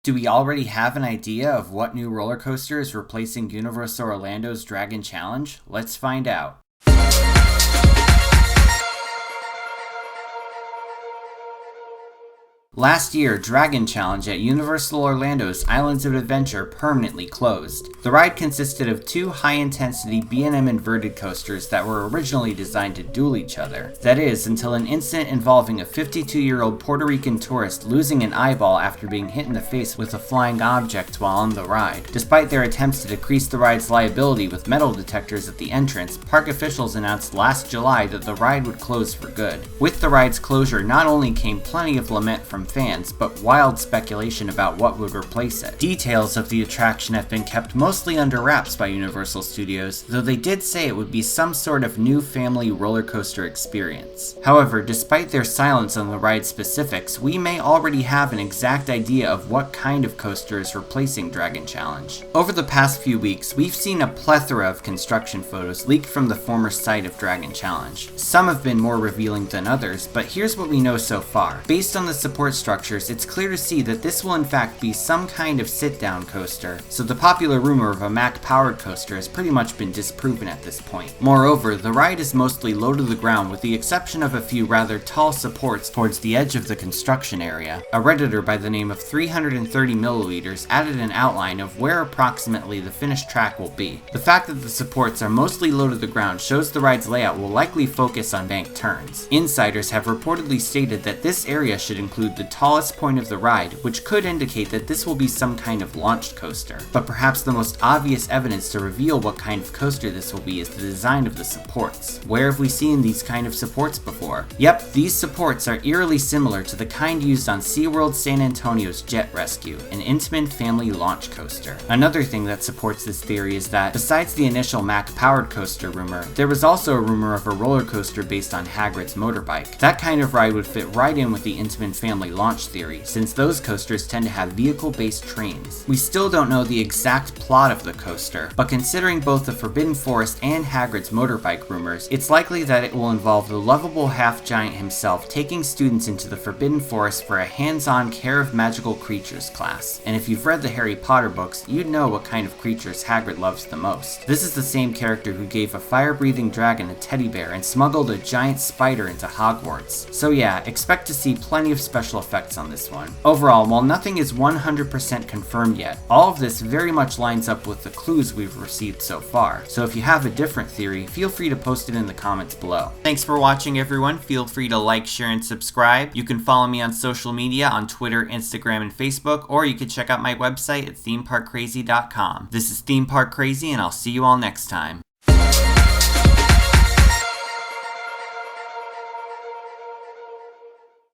Do we already have an idea of what new roller coaster is replacing Universal Orlando's Dragon Challenge? Let's find out. Last year, Dragon Challenge at Universal Orlando's Islands of Adventure permanently closed. The ride consisted of two high-intensity B&M inverted coasters that were originally designed to duel each other. That is, until an incident involving a 52-year-old Puerto Rican tourist losing an eyeball after being hit in the face with a flying object while on the ride. Despite their attempts to decrease the ride's liability with metal detectors at the entrance, park officials announced last July that the ride would close for good. With the ride's closure, not only came plenty of lament from fans, but wild speculation about what would replace it. Details of the attraction have been kept mostly under wraps by Universal Studios, though they did say it would be some sort of new family roller coaster experience. However, despite their silence on the ride specifics, we may already have an exact idea of what kind of coaster is replacing Dragon Challenge. Over the past few weeks, we've seen a plethora of construction photos leaked from the former site of Dragon Challenge. Some have been more revealing than others, but here's what we know so far. Based on the support structures, it's clear to see that this will in fact be some kind of sit-down coaster, so the popular rumor of a Mack-powered coaster has pretty much been disproven at this point. Moreover, the ride is mostly low to the ground with the exception of a few rather tall supports towards the edge of the construction area. A redditor by the name of 330ml added an outline of where approximately the finished track will be. The fact that the supports are mostly low to the ground shows the ride's layout will likely focus on banked turns. Insiders have reportedly stated that this area should include the tallest point of the ride, which could indicate that this will be some kind of launched coaster. But perhaps the most obvious evidence to reveal what kind of coaster this will be is the design of the supports. Where have we seen these kind of supports before? Yep, these supports are eerily similar to the kind used on SeaWorld San Antonio's Jet Rescue, an Intamin family launch coaster. Another thing that supports this theory is that, besides the initial Mack-powered coaster rumor, there was also a rumor of a roller coaster based on Hagrid's motorbike. That kind of ride would fit right in with the Intamin family launch theory, since those coasters tend to have vehicle-based trains. We still don't know the exact plot of the coaster, but considering both the Forbidden Forest and Hagrid's motorbike rumors, it's likely that it will involve the lovable half-giant himself taking students into the Forbidden Forest for a hands-on Care of Magical Creatures class. And if you've read the Harry Potter books, you'd know what kind of creatures Hagrid loves the most. This is the same character who gave a fire-breathing dragon a teddy bear and smuggled a giant spider into Hogwarts. So yeah, expect to see plenty of special effects on this one. Overall, while nothing is 100% confirmed yet, all of this very much lines up with the clues we've received so far. So if you have a different theory, feel free to post it in the comments below. Thanks for watching, everyone. Feel free to like, share, and subscribe. You can follow me on social media on Twitter, Instagram, and Facebook, or you can check out my website at themeparkcrazy.com. This is Theme Park Crazy, and I'll see you all next time.